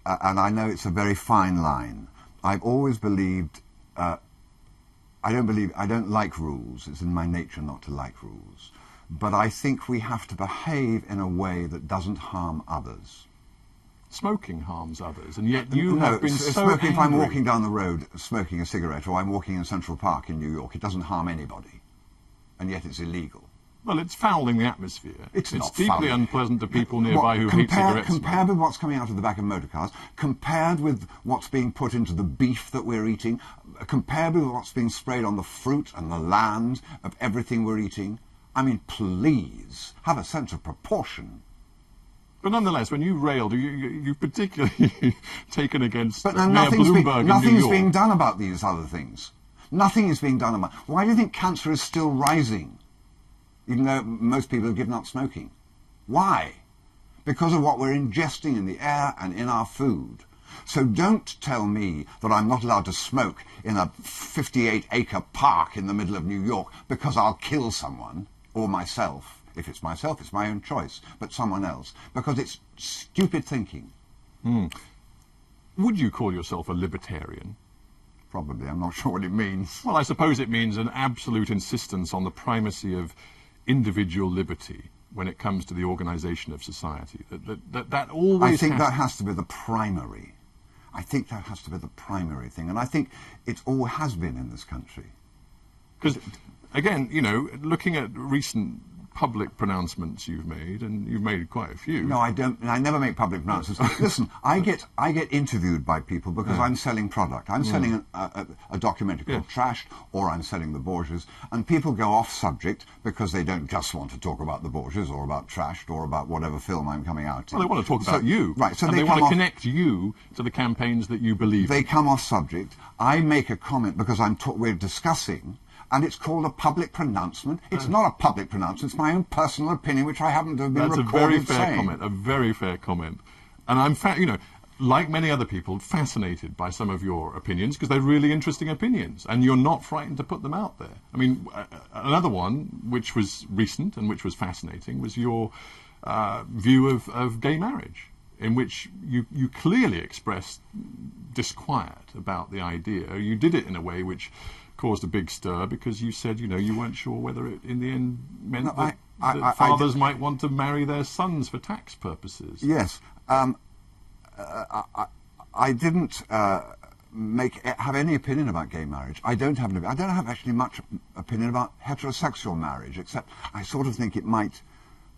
and I know it's a very fine line. I've always believed, I don't like rules. It's in my nature not to like rules. But I think we have to behave in a way that doesn't harm others. Smoking harms others, and yet you have been so smoking, angry. if I'm walking down the road smoking a cigarette, or I'm walking in Central Park in New York, it doesn't harm anybody, and yet it's illegal. Well, it's fouling the atmosphere. It's not deeply fouling. unpleasant to people nearby who hate cigarettes. Compared with what's coming out of the back of motor cars, compared with what's being put into the beef that we're eating, compared with what's being sprayed on the fruit and the land of everything we're eating, I mean, please, have a sense of proportion. But nonetheless, when you railed, you've particularly taken against But Mayor nothing's Bloomberg in New nothing's York. being done about these other things. Nothing is being done about. Why do you think cancer is still rising, even though most people have given up smoking? Why? Because of what we're ingesting in the air and in our food. So don't tell me that I'm not allowed to smoke in a 58-acre park in the middle of New York because I'll kill someone, or myself. If it's myself, it's my own choice, but someone else, because it's stupid thinking. Would you call yourself a libertarian? Probably. I'm not sure what it means. Well, I suppose it means an absolute insistence on the primacy of individual liberty when it comes to the organisation of society. That always I think that has to be the primary. I think that has to be the primary thing, and I think it all has been in this country. Because, again, you know, looking at recent public pronouncements you've made, and you've made quite a few. No, I don't. I never make public pronouncements. Listen, I get interviewed by people because I'm selling product. I'm selling a documentary called Trashed, or I'm selling the Borgias, and people go off subject because they don't just want to talk about the Borgias or about Trashed or about whatever film I'm coming out in. Well, they want to talk about you, right? So and they want to connect you to the campaigns that you believe in. They come off subject. I make a comment because we're discussing. And it's called a public pronouncement. It's not a public pronouncement. It's my own personal opinion, which I happen to have been recorded saying. That's a very fair comment. A very fair comment. And I'm, you know, like many other people, fascinated by some of your opinions because they're really interesting opinions, and you're not frightened to put them out there. I mean, another one which was recent and which was fascinating was your view of gay marriage, in which you clearly expressed disquiet about the idea. You did it in a way which caused a big stir because you said, you know, you weren't sure whether it in the end meant that fathers might want to marry their sons for tax purposes. Yes. I didn't have any opinion about gay marriage. I don't have actually much opinion about heterosexual marriage, except I sort of think it might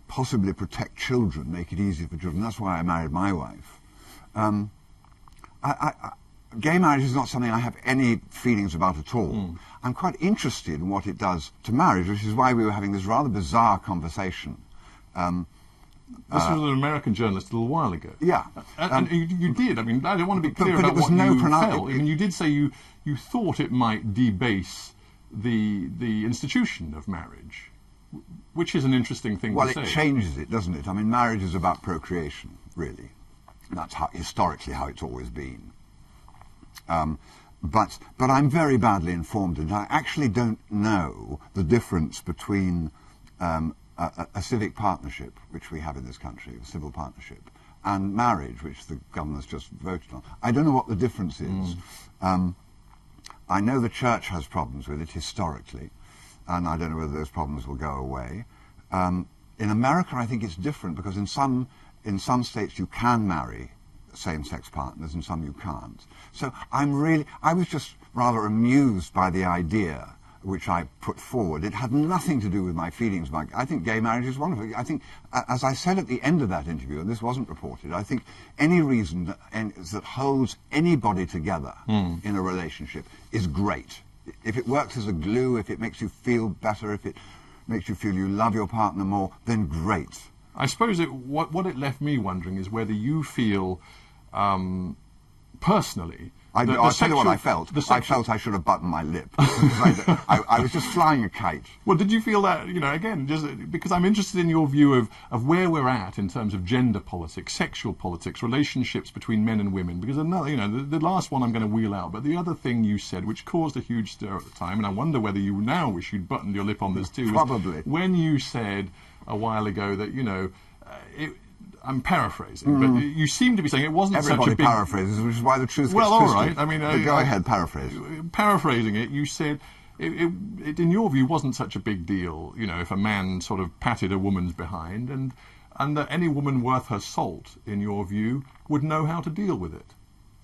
possibly protect children, make it easier for children. That's why I married my wife. Gay marriage is not something I have any feelings about at all. I'm quite interested in what it does to marriage, which is why we were having this rather bizarre conversation. This was an American journalist a little while ago. Yeah. And you did. I mean, I don't want to be clear about what you felt. I mean, you did say you thought it might debase the institution of marriage, which is an interesting thing to say. Well, it changes it, doesn't it? I mean, marriage is about procreation, really. That's historically how it's always been. But I'm very badly informed, and I actually don't know the difference between a civic partnership, which we have in this country, a civil partnership, and marriage, which the governor's just voted on. I don't know what the difference is. I know the church has problems with it historically, and I don't know whether those problems will go away. In America, I think it's different, because in some states you can marry same-sex partners, and some you can't. So I was just rather amused by the idea which I put forward. It had nothing to do with my feelings. I think gay marriage is wonderful. I think, as I said at the end of that interview, and this wasn't reported, I think any reason that holds anybody together in a relationship is great. If it works as a glue, if it makes you feel better, if it makes you feel you love your partner more, then great. I suppose what it left me wondering is whether you feel personally... I'll tell you what I felt. I felt I should have buttoned my lip. I was just flying a kite. Well, did you feel that, you know, again, just because I'm interested in your view of where we're at in terms of gender politics, sexual politics, relationships between men and women, because another, you know, the last one I'm going to wheel out, but the other thing you said, which caused a huge stir at the time, and I wonder whether you now wish you'd buttoned your lip on this too, probably, when you said a while ago that, you know, I'm paraphrasing, but you seem to be saying it wasn't such Everybody a big... paraphrases, which is why the truth Well, gets all twisted. right. I mean, But go ahead, paraphrase. Paraphrasing it, you said it, in your view, wasn't such a big deal, you know, if a man sort of patted a woman's behind, and that any woman worth her salt, in your view, would know how to deal with it.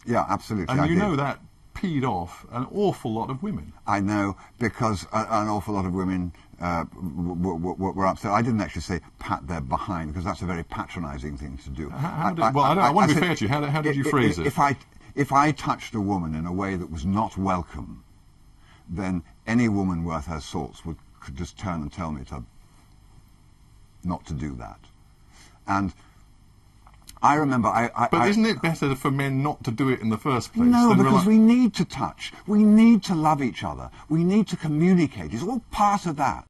Yeah, absolutely. And I you did. know that peed off an awful lot of women. I know, because an awful lot of women were upset. I didn't actually say pat their behind, because that's a very patronising thing to do. I want to be fair to you. How did you phrase it? If I touched a woman in a way that was not welcome, then any woman worth her salt could just turn and tell me not to do that. And I remember But isn't it better for men not to do it in the first place? No, than because we need to touch. We need to love each other. We need to communicate. It's all part of that.